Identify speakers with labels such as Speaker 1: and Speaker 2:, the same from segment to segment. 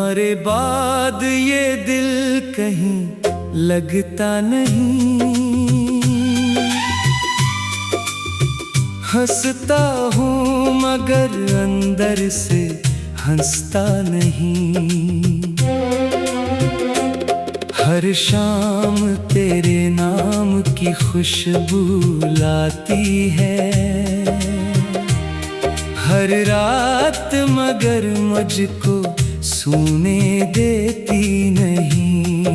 Speaker 1: तुम्हारे बाद ये दिल कहीं लगता नहीं। हंसता हूँ मगर अंदर से हंसता नहीं। हर शाम तेरे नाम की खुशबू लाती है, हर रात मगर मुझको सूने देती नहीं।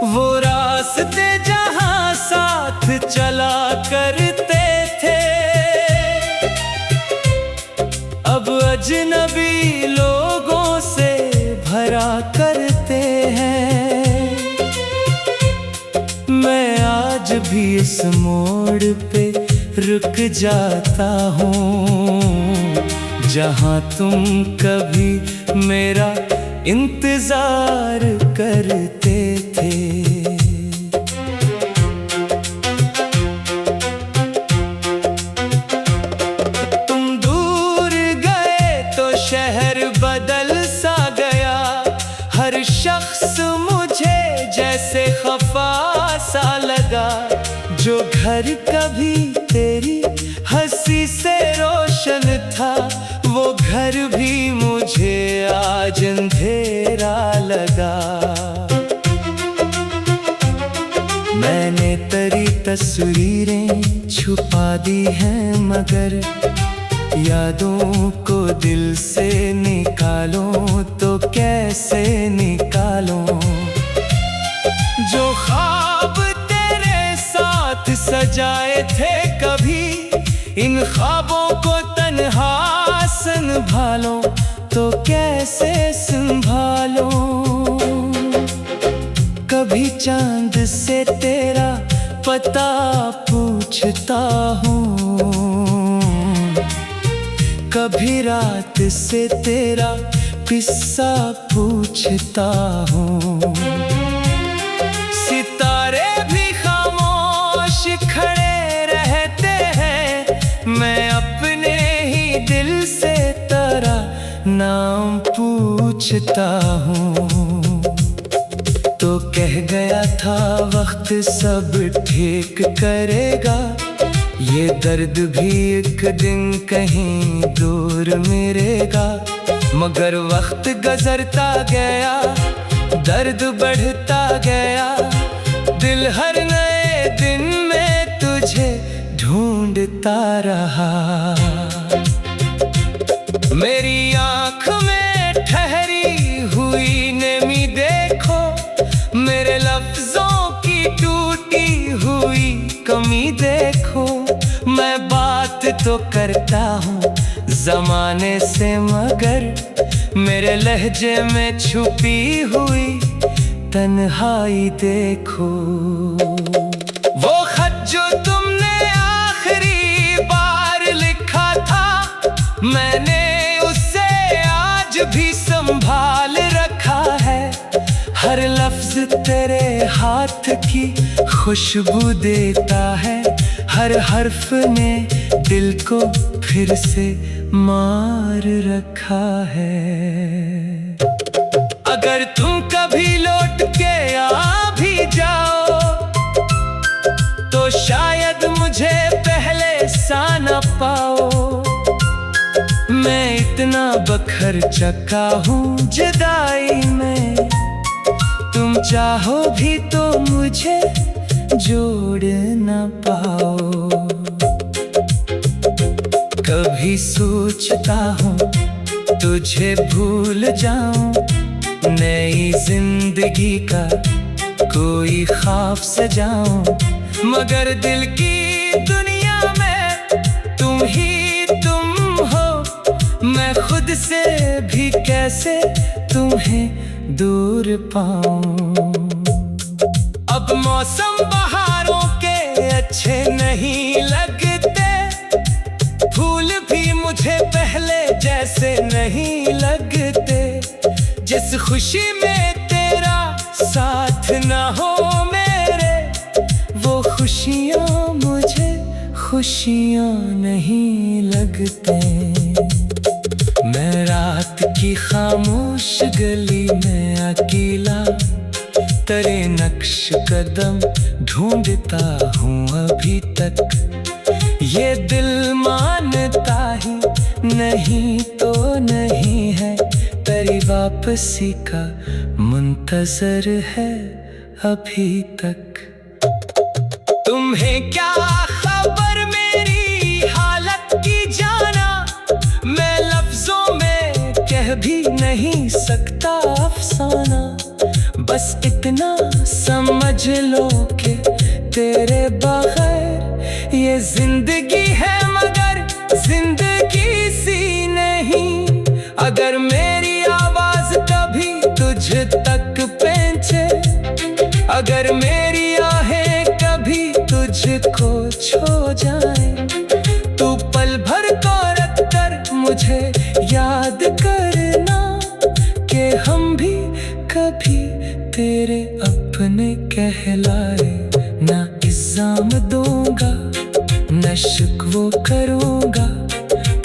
Speaker 1: वो रास्ते जहाँ साथ चला करते थे, अब अजनबी लोगों से भरा करते हैं। मैं आज भी इस मोड़ पे रुक जाता हूँ जहाँ तुम कभी मेरा इंतजार करते थे। तुम दूर गए तो शहर बदल सा गया, हर शख्स मुझे जैसे खफा सा लगा। जो घर कभी तेरी हंसी से रोशन था, वो घर भी मुझे आज अंधेरा लगा। मैंने तेरी तस्वीरें छुपा दी हैं, मगर यादों को दिल से निकालो तो कैसे निकालो। जो ख्वाब तेरे साथ सजाए थे कभी, इन ख्वाबों को तन्हा संभालो तो कैसे संभालो। कभी चांद से तेरा पता पूछता हूँ, कभी रात से तेरा किस्सा पूछता हूँ। सितारे भी खामोश खड़े रहते हैं, मैं अपने ही दिल से तेरा नाम पूछता हूँ। तो कह गया था वक्त सब ठीक करेगा, ये दर्द भी एक दिन कहीं दूर मिलेगा। मगर वक्त गुजरता गया, दर्द बढ़ता गया, दिल हर नए दिन में तुझे ढूंढता रहा। मेरी आँख में ठहरी हुई नमी देखो, मेरे लफ्जों की टूटी हुई कमी देखो। मैं बात तो करता हूँ ज़माने से, मगर मेरे लहजे में छुपी हुई तन्हाई देखो। वो खत जो तुमने आखिरी बार लिखा था, मैंने उसे आज भी संभाल रखा है। हर लफ्ज तेरे हाथ की खुशबू देता है, हर हर्फ ने दिल को फिर से मार रखा है। अगर तुम कभी लौट के आ भी जाओ, तो शायद मुझे पहले सा न पाओ। मैं इतना बखर चुका हूँ जुदाई में, तुम चाहो भी तो मुझे जोड़ न पाओ। कभी सोचता हूँ तुझे भूल जाऊं, नई जिंदगी का कोई ख्वाब सजाऊं। मगर दिल की दुनिया में तुम ही तुम हो, मैं खुद से भी कैसे तुम्हें दूर पाऊं। अब मौसम बहारों के अच्छे नहीं लगते, फूल भी मुझे पहले जैसे नहीं लगते। जिस खुशी में तेरा साथ ना हो मेरे, वो खुशियाँ मुझे खुशियाँ नहीं लगते। मैं रात रात की खामोश गली में अकेला तेरे नक्श कदम ढूंढता हूँ अभी तक। ये दिल मानता ही नहीं तो नहीं है, तेरी वापसी का मुंतजर है अभी तक। तुम्हें क्या खबर मेरी हालत की जाना, मैं लफ्जों में कह भी नहीं सकता अफसाना। बस इतना समझ लो कि तेरे बगैर ये जिंदगी है मगर जिंदगी सी नहीं। अगर मेरी आवाज कभी तुझ तक पहुंचे, अगर मेरी आहें कभी तुझको छो जाए, तू पल भर को रख कर मुझे याद करना कि हम भी कभी तेरे अपने कहलाए। ना इल्जाम दूंगा न शिकवा करूंगा,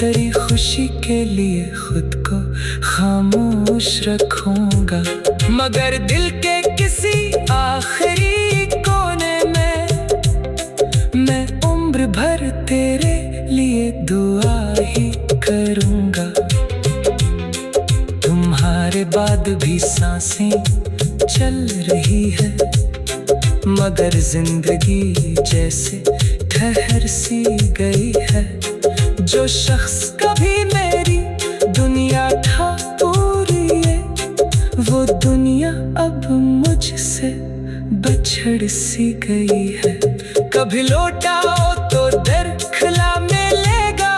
Speaker 1: तेरी खुशी के लिए खुद को खामोश रखूंगा। मगर दिल के किसी आखिरी कोने में मैं उम्र भर तेरे लिए दुआ ही करूंगा। तुम्हारे बाद भी सांसें चल रही है, मगर जिंदगी जैसे ठहर सी गई है। जो शख्स कभी मेरी दुनिया था पूरी है, वो दुनिया अब मुझसे बछड़ सी गई है। कभी लौटाओ तो दर खुला मिलेगा,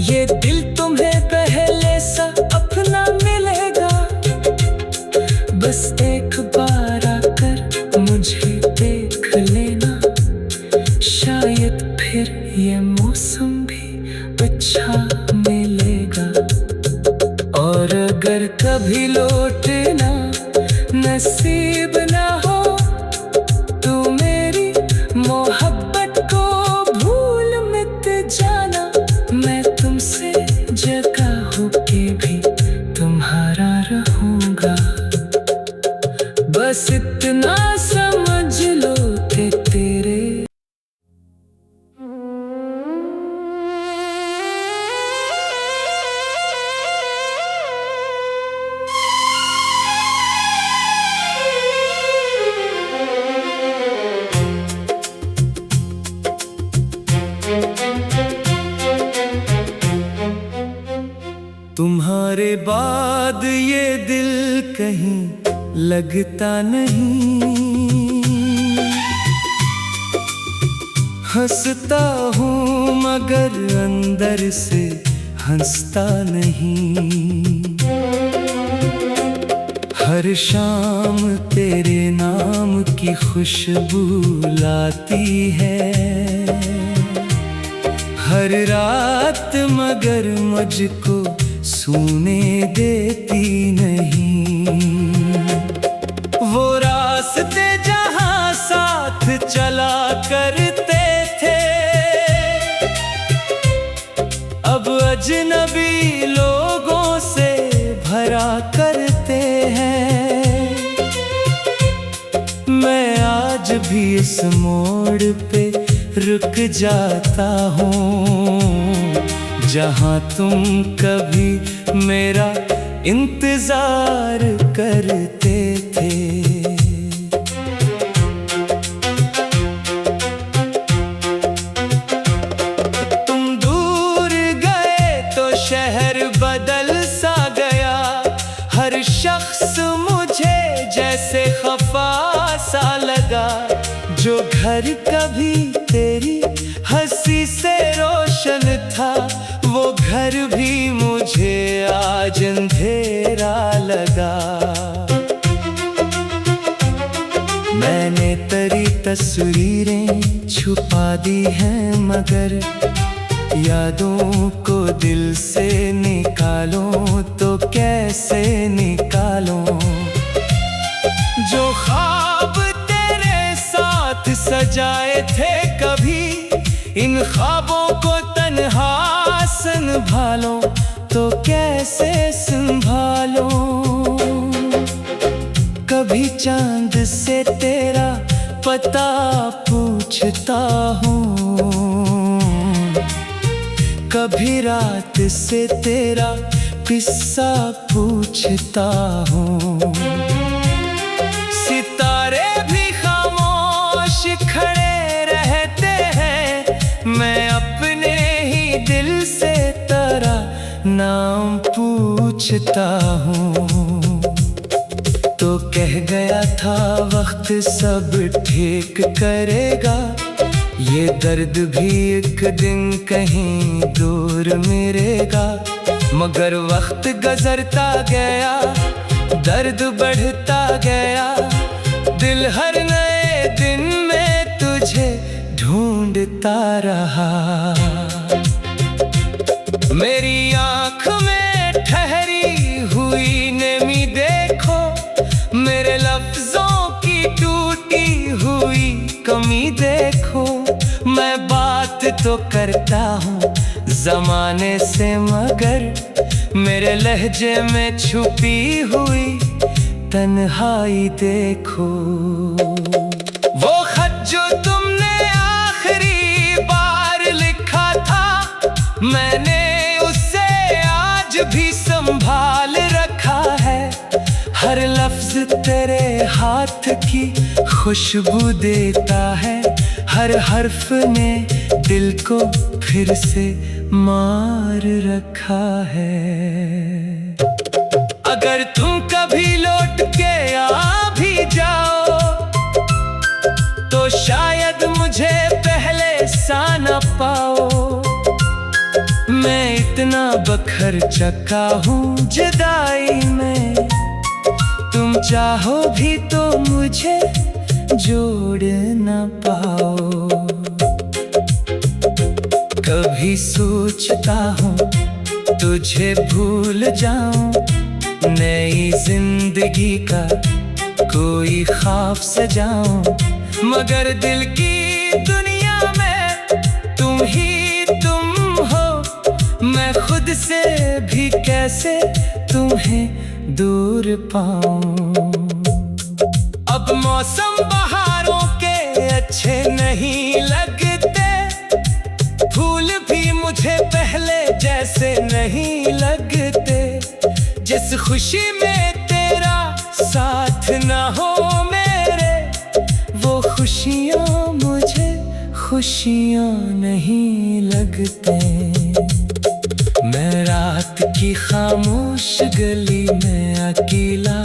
Speaker 1: ये दिल तुम्हें पहले सा अपना मिलेगा। बस एक बार आकर मुझे देख लेना, शायद फिर ये मौसम भी अच्छा मिलेगा। और अगर कभी लौटना नसीब ना हो, तू मेरी मोहब्बत को भूल मत जाना। मैं तुमसे जगा होके भी तुम्हारा रहूंगा। बस इतना समझ लो कि तेरे तुम्हारे बाद ये दिल कहीं लगता नहीं। हंसता हूँ मगर अंदर से हंसता नहीं। हर शाम तेरे नाम की खुशबू लाती है, हर रात मगर मुझको सूने देती नहीं। वो रास्ते जहाँ साथ चला करते थे, अब अजनबी लोगों से भरा करते हैं। मैं आज भी इस मोड़ पे रुक जाता हूँ, जहाँ तुम कभी मेरा इंतजार करते थे। तुम दूर गए तो शहर बदल सा गया, हर शख्स मुझे जैसे खफा सा लगा। जो घर कभी तेरी हंसी से रोशन था, वो घर भी मुझे आज अंधेरा लगा। मैंने तेरी तस्वीरें छुपा दी हैं, मगर यादों को दिल से निकालो तो कैसे निकालो। जो ख्वाब तेरे साथ सजाए थे कभी, इन ख्वाबों को तन्हा संभालो तो कैसे संभालूं। कभी चांद से तेरा पता पूछता हूँ, कभी रात से तेरा किस्सा पूछता हूँ। सितारे भी खामोश खड़े रहते हैं, मैं अपने ही दिल से तेरा नाम पूछता हूँ। तो कह गया था वक्त सब ठीक करेगा, ये दर्द भी एक दिन कहीं दूर मिलेगा। मगर वक्त गुजरता गया, दर्द बढ़ता गया, दिल हर नए दिन में तुझे ढूंढता रहा। मेरी आँख में ठहरी हुई नमी देखो, मेरे लफ्जों की टूटी हुई कमी देखो। मैं बात तो करता हूँ ज़माने से, मगर मेरे लहजे में छुपी हुई तन्हाई देखो। वो खत जो तुमने आखिरी बार लिखा था, मैंने उसे आज भी संभाल रखा है। हर लफ्ज तेरे हाथ की खुशबू देता है, हर हर्फ ने दिल को फिर से मार रखा है। अगर तुम कभी लौट के आ भी जाओ, तो शायद मुझे पहले सा न पाओ। मैं इतना बखर चुका हूँ जुदाई में, तुम चाहो भी तो मुझे जोड़ न पाओ। कभी सोचता हूँ तुझे भूल जाऊं, नई जिंदगी का कोई ख्वाब सजाऊं। मगर दिल की दुनिया में तुम ही तुम हो, मैं खुद से भी कैसे तुम्हें दूर पाऊं। अब मौसम बहारों के अच्छे नहीं लगते, फूल भी मुझे पहले जैसे नहीं लगते। जिस खुशी में तेरा साथ न हो मेरे, वो खुशियाँ मुझे खुशियाँ नहीं लगते। मैं रात की खामोश गली में अकेला,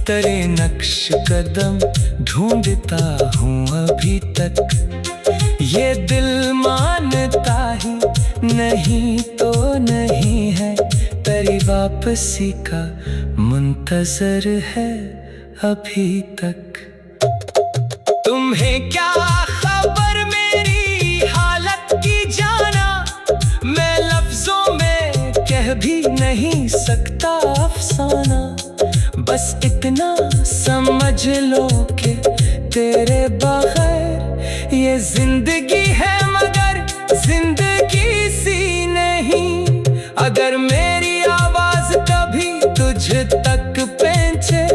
Speaker 1: तेरे नक्श कदम ढूंढता हूँ अभी तक। ये दिल मानता ही नहीं तो नहीं है, तेरी वापसी का मुंतजर है अभी तक। तुम्हें क्या खबर मेरी हालत की जाना, मैं लफ्जों में कह भी नहीं सकता अफसाना। बस इतना समझ लो कि तेरे बगैर ये जिंदगी है मगर जिंदगी सी नहीं। अगर मेरी आवाज कभी तुझ तक पहुंचे,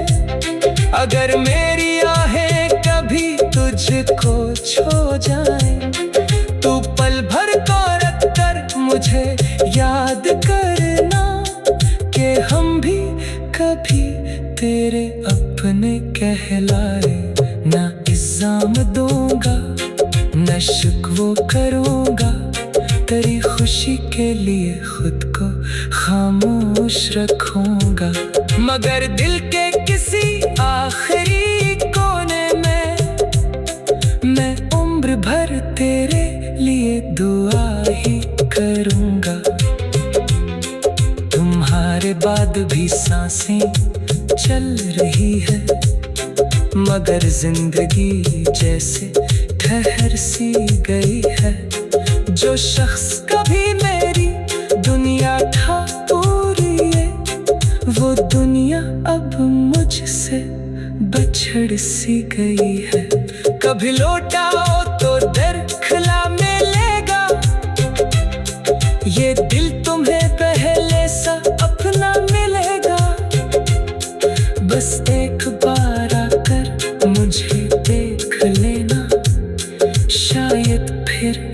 Speaker 1: अगर मेरी आहें कभी तुझको छू जाए, तू पल भर को रख कर मुझे याद करना कि हम भी कभी तेरे अपने कहलाए। ना इल्जाम दूंगा न शिकवा करूंगा, तेरी खुशी के लिए खुद को खामोश रखूंगा। मगर दिल के किसी आखिरी कोने में मैं उम्र भर तेरे लिए दुआ ही करूंगा। तुम्हारे बाद भी सांसें चल रही है, मगर जिंदगी जैसे ठहर सी गई है। जो शख्स कभी मेरी दुनिया था पूरी है, वो दुनिया अब मुझसे बछड़ सी गई है। कभी लौटाओ तो दर खुला मिलेगा, ये दिल तुम्हें पहले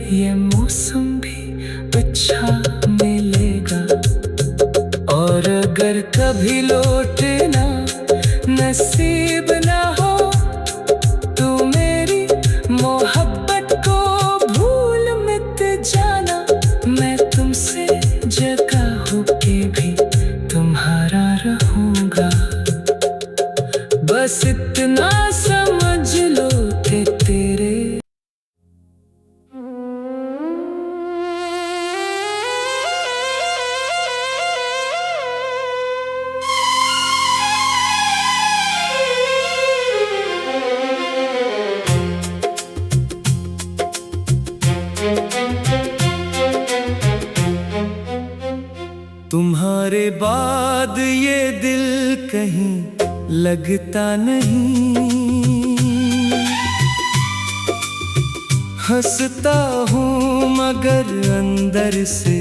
Speaker 2: ये मौसम भी अच्छा मिलेगा। और अगर कभी लौटना नसीब ना हो तो मेरी मोहब्बत को भूल मत जाना। मैं तुमसे जगा होके भी तुम्हारा रहूंगा। बस इतना समझ लो कि तेरे तुम्हारे बाद ये दिल कहीं लगता नहीं। हंसता हूँ मगर अंदर से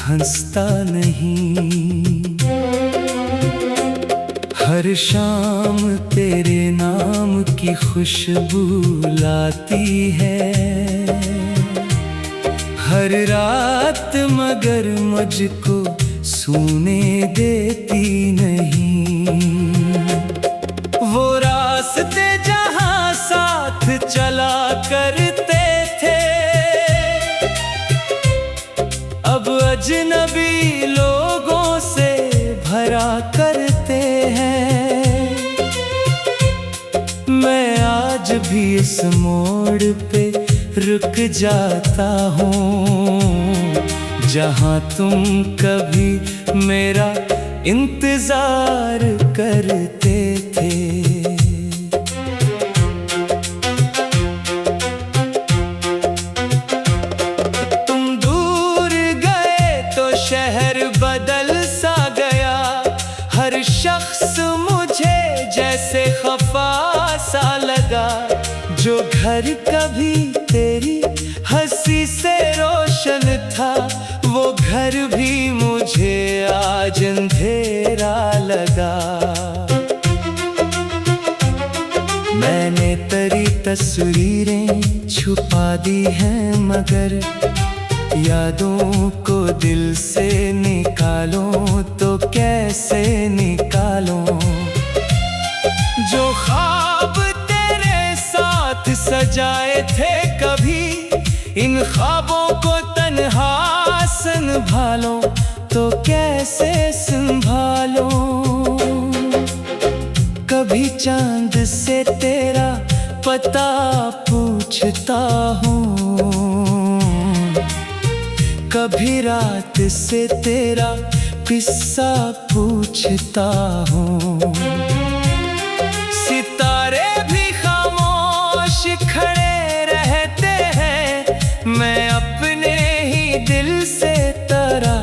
Speaker 2: हंसता नहीं। हर शाम तेरे नाम की खुशबू लाती है हर रात, मगर मुझको सोने देती नहीं। वो रास्ते जहाँ साथ चला करते थे अब अजनबी लोगों से भरा करते हैं। मैं आज भी इस मोड़ पे रुक जाता हूँ जहाँ तुम कभी मेरा इंतजार करते थे। तुम दूर गए तो शहर बदल सा गया। हर शख्स मुझे जैसे खफा सा लगा। जो घर कभी तेरी हंसी से रोशन था वो घर भी मुझे आज अंधेरा लगा। मैंने तेरी तस्वीरें छुपा दी हैं मगर यादों को दिल से निकालो तो कैसे निकालो। जो ख्वाब तेरे साथ सजाए थे कभी इन ख्वाबों को तन्हा संभालो तो कैसे संभालो। कभी चांद से तेरा पता पूछता हूँ कभी रात से तेरा किस्सा पूछता हूँ। सितारे भी खामोश खड़े रहते हैं। मैं अपने ही दिल से तेरा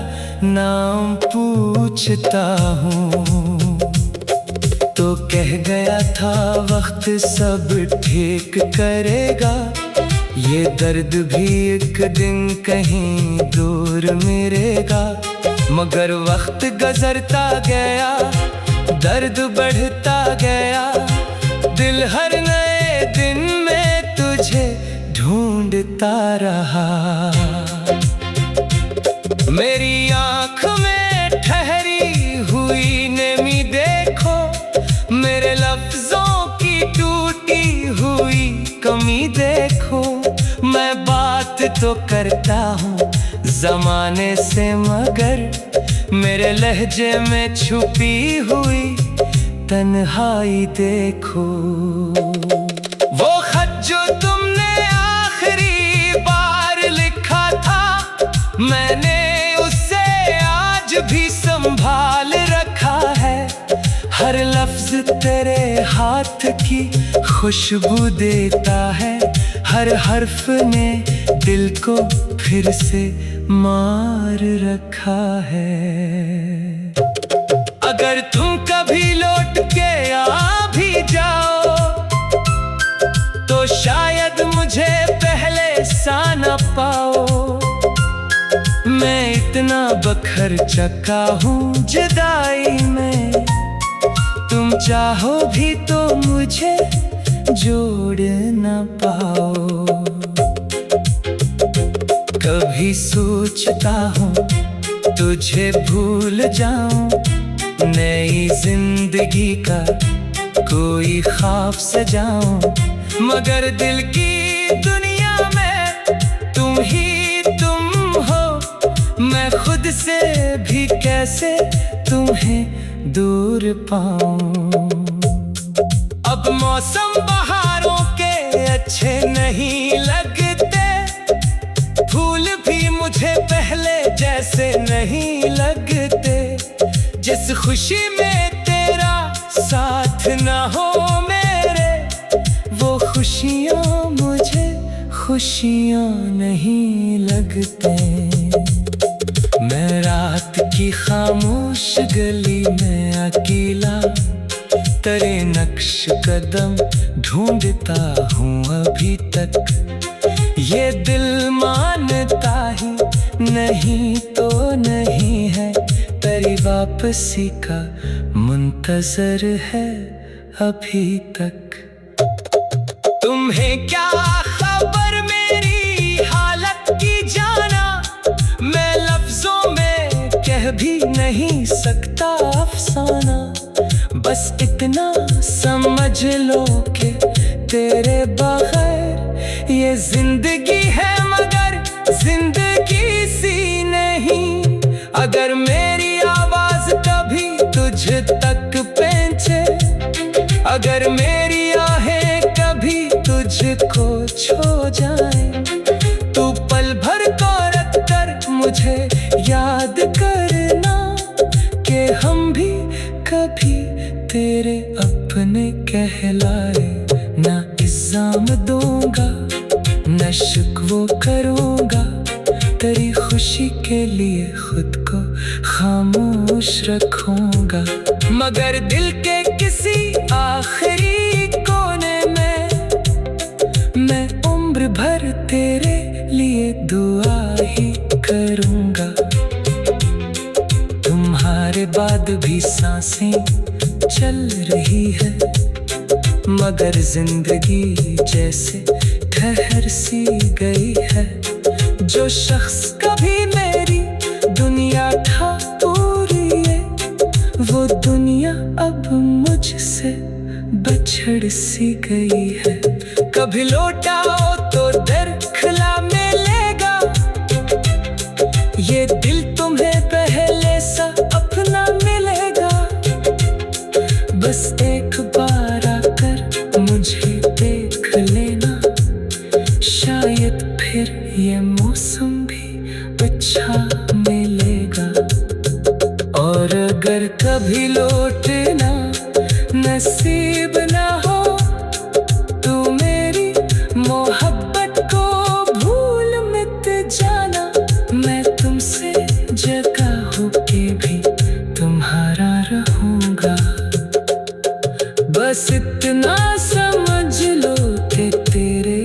Speaker 2: नाम पूछता हूँ। तो कह गया था वक्त सब ठीक करेगा। ये दर्द भी एक दिन कहीं दूर मिलेगा। मगर वक्त गुजरता गया दर्द बढ़ता गया। दिल हर नए दिन में तुझे ढूंढता रहा। मेरी आँख में ठहरी हुई नमी देखो। मेरे लफ्जों की टूटी हुई कमी देखो। मैं बात तो करता हूँ ज़माने से मगर मेरे लहजे में छुपी हुई तन्हाई देखो। वो खत जो तुमने आखिरी बार लिखा था मैंने उसे आज भी संभाल रखा है। हर लफ्ज तेरे हाथ की खुशबू देता है। हर हर्फ ने दिल को फिर से मार रखा है। अगर तुम कभी लौट के आ भी जाओ तो शायद मुझे पहले सा न पाओ। मैं इतना बखर चका हूँ जुदाई में। तुम चाहो भी तो मुझे जोड़ न पाओ।
Speaker 1: कभी सोचता हूँ तुझे भूल जाऊं, नई जिंदगी का कोई ख्वाब सजाऊं, मगर दिल की दुनिया में तुम ही तुम हो। मैं खुद से भी कैसे तुम्हें दूर पाऊं। अब मौसम बहारों के अच्छे नहीं लगते, फूल भी मुझे पहले जैसे नहीं लगते। जिस खुशी में तेरा साथ ना हो मेरे, वो खुशियाँ मुझे खुशियाँ नहीं लगते। मैं रात की खामोश गली में अकेला तेरे नक्श कदम ढूंढता हूँ अभी तक। ये दिल मानता ही नहीं तो नहीं है, तेरी वापसी का मुंतजर है अभी तक। तुम्हें क्या खबर मेरी हालत की जाना, मैं लफ्जों में कह भी नहीं सकता अफसाना। बस इतना समझ लो कि तेरे बगैर ये जिंदगी है मगर जिंदगी सी नहीं। अगर मेरी आवाज कभी तुझ तक पहुंचे, अगर मेरी आहें कभी तुझको छो जाए, तू पल भर को रख कर मुझे याद करना कि हम भी कभी तेरे अपने कहलाए। ना इल्जाम दूंगा न शिकवा करूंगा, तेरी खुशी के लिए खुद को खामोश रखूंगा। मगर दिल के किसी आखिरी कोने में मैं उम्र भर तेरे लिए दुआ ही करूंगा। तुम्हारे बाद भी सांसें चल रही है, मगर जिंदगी जैसे ठहर सी गई है। जो शख्स कभी मेरी दुनिया था पूरी है, वो दुनिया अब मुझसे बछड़ सी गई है। कभी लौटाओ तो दर खुला मिलेगा, ये दिल तुम्हें पहले सा अपना मिलेगा। बस एक बार आकर मुझे देख लेना, शायद फिर ये मौसम भी अच्छा मिलेगा। और अगर कभी लौटना नसीब ना हो, तू मेरी मोहब्बत को भूल मत जाना। मैं तुमसे जगा होके भी तुम्हारा रहूंगा। बस इतना समझ लो कि तेरे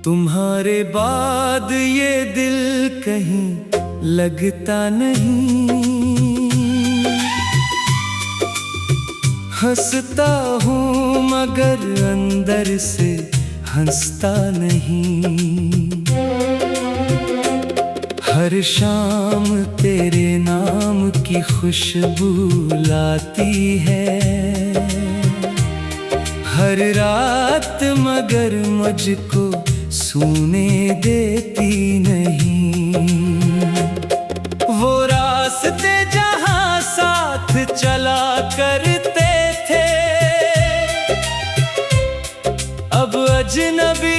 Speaker 1: तुम्हारे बाद ये दिल कहीं लगता नहीं। हंसता हूँ मगर अंदर से हंसता नहीं। हर शाम तेरे नाम की खुशबू लाती है, हर रात मगर मुझको सूने देती नहीं। वो रास्ते जहाँ साथ चला करते थे, अब अजनबी